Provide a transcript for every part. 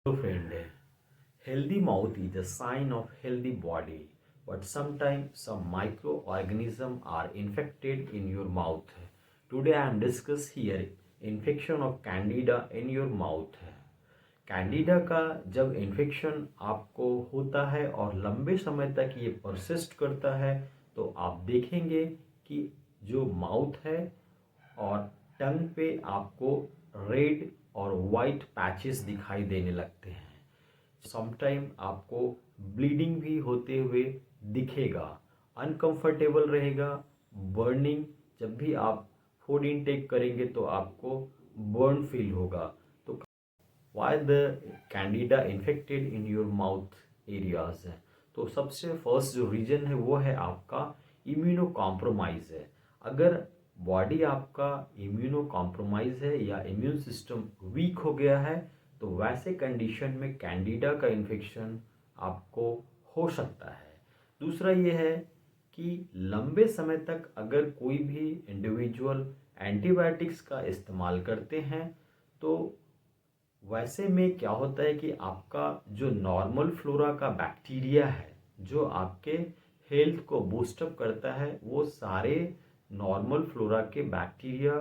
Hello friend, healthy mouth is a sign of healthy body, but sometimes some microorganisms are infected in your mouth. Today I am discuss here infection of candida in your mouth. Candida का जब infection आपको होता है और लंबे समय तक ये परसिस्ट करता है तो आप देखेंगे कि जो माउथ है और टंग पे आपको रेड और वाइट पैचेस दिखाई देने लगते हैं। समटाइम आपको ब्लीडिंग भी होते हुए दिखेगा, अनकंफर्टेबल रहेगा, बर्निंग, जब भी आप फूड इनटेक करेंगे तो आपको बर्न फील होगा। तो why the Candida infected in your mouth areas है, तो सबसे फर्स्ट जो रीजन है वो है आपका इम्यूनो कॉम्प्रोमाइज है। अगर बॉडी आपका इम्यूनो कॉम्प्रोमाइज है या इम्यून सिस्टम वीक हो गया है तो वैसे कंडीशन में कैंडिडा का इन्फेक्शन आपको हो सकता है। दूसरा ये है कि लंबे समय तक अगर कोई भी इंडिविजुअल एंटीबायोटिक्स का इस्तेमाल करते हैं तो वैसे में क्या होता है कि आपका जो नॉर्मल फ्लोरा का बैक्टीरिया है जो आपके हेल्थ को बूस्टअप करता है वो सारे नॉर्मल फ्लोरा के बैक्टीरिया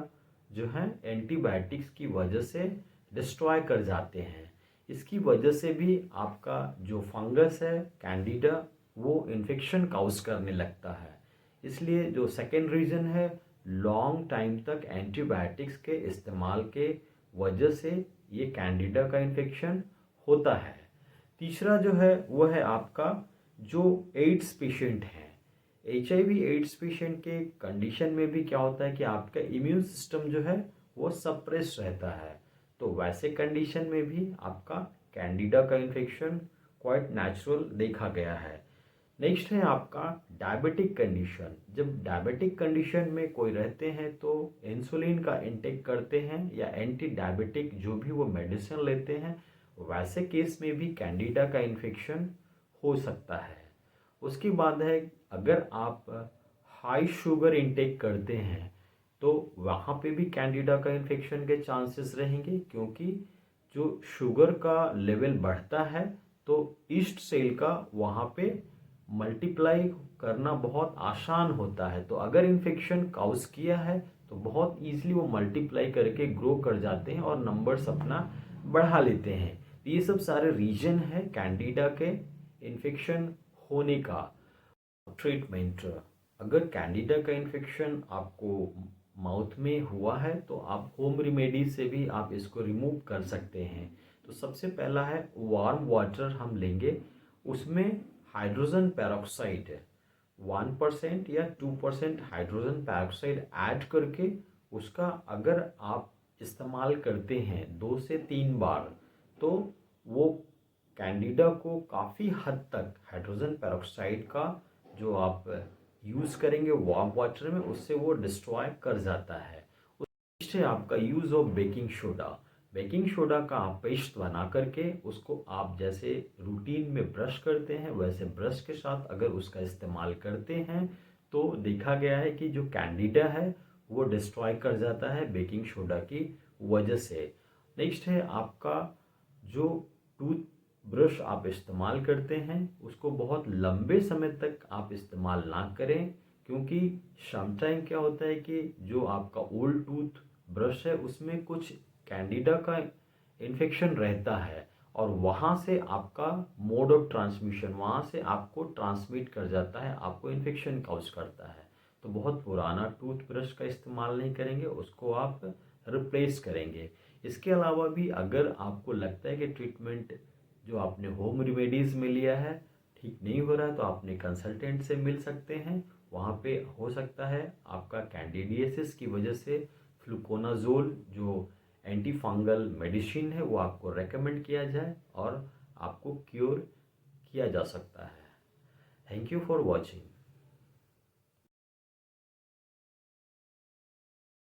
जो हैं एंटीबायोटिक्स की वजह से डिस्ट्रॉय कर जाते हैं। इसकी वजह से भी आपका जो फंगस है कैंडिडा वो इन्फेक्शन काउज करने लगता है। इसलिए जो सेकेंड रीज़न है लॉन्ग टाइम तक एंटीबायोटिक्स के इस्तेमाल के वजह से ये कैंडिडा का इन्फेक्शन होता है। तीसरा जो है वो है आपका जो एड्स पेशेंट हैं, HIV एड्स पेशेंट के कंडीशन में भी क्या होता है कि आपका इम्यून सिस्टम जो है वो सप्रेस रहता है, तो वैसे कंडीशन में भी आपका कैंडिडा का इन्फेक्शन क्वाइट नेचुरल देखा गया है। नेक्स्ट है आपका डायबिटिक कंडीशन। जब डायबिटिक कंडीशन में कोई रहते हैं तो इंसुलिन का इंटेक करते हैं या एंटी डायबिटिक जो भी वो मेडिसिन लेते हैं, वैसे केस में भी कैंडिडा का इन्फेक्शन हो सकता है। उसके बाद है अगर आप हाई शुगर इंटेक करते हैं तो वहाँ पे भी कैंडिडा का इन्फेक्शन के चांसेस रहेंगे, क्योंकि जो शुगर का लेवल बढ़ता है तो ईस्ट सेल का वहाँ पे मल्टीप्लाई करना बहुत आसान होता है। तो अगर इन्फेक्शन काउज किया है तो बहुत ईजिली वो मल्टीप्लाई करके ग्रो कर जाते हैं और नंबर्स अपना बढ़ा लेते हैं। तो ये सब सारे रीजन है कैंडिडा के इन्फेक्शन होने का। ट्रीटमेंट, अगर कैंडिडा का इन्फेक्शन आपको माउथ में हुआ है तो आप होम रेमेडी से भी आप इसको रिमूव कर सकते हैं। तो सबसे पहला है वार्म वाटर हम लेंगे, उसमें हाइड्रोजन पेरोक्साइड 1% या 2% हाइड्रोजन पेरोक्साइड ऐड करके उसका अगर आप इस्तेमाल करते हैं 2 से 3 बार तो वो कैंडिडा को काफ़ी हद तक हाइड्रोजन पेरोक्साइड का जो आप यूज़ करेंगे वार्म वाटर में उससे वो डिस्ट्रॉय कर जाता है। उससे आपका use of baking soda, baking soda का आप पेस्ट बना करके उसको आप जैसे रूटीन में ब्रश करते हैं वैसे ब्रश के साथ अगर उसका इस्तेमाल करते हैं तो देखा गया है कि जो कैंडिडा है वो डिस्ट्रॉय कर जाता है बेकिंग सोडा की वजह से। नेक्स्ट है आपका जो टूथ ब्रश आप इस्तेमाल करते हैं उसको बहुत लंबे समय तक आप इस्तेमाल ना करें, क्योंकि समटाइम क्या होता है कि जो आपका ओल्ड टूथ ब्रश है उसमें कुछ कैंडिडा का इन्फेक्शन रहता है और वहाँ से आपका मोड ऑफ ट्रांसमिशन वहाँ से आपको ट्रांसमिट कर जाता है, आपको इन्फेक्शन काउज करता है। तो बहुत पुराना टूथब्रश का इस्तेमाल नहीं करेंगे, उसको आप रिप्लेस करेंगे। इसके अलावा भी अगर आपको लगता है कि ट्रीटमेंट जो आपने होम रेमेडीज़ में लिया है ठीक नहीं हो रहा है तो आपने कंसल्टेंट से मिल सकते हैं। वहाँ पे हो सकता है आपका कैंडिडियासिस की वजह से फ्लूकोनाजोल जो एंटी फंगल मेडिसिन है वो आपको रेकमेंड किया जाए और आपको क्योर किया जा सकता है। Thank you for watching.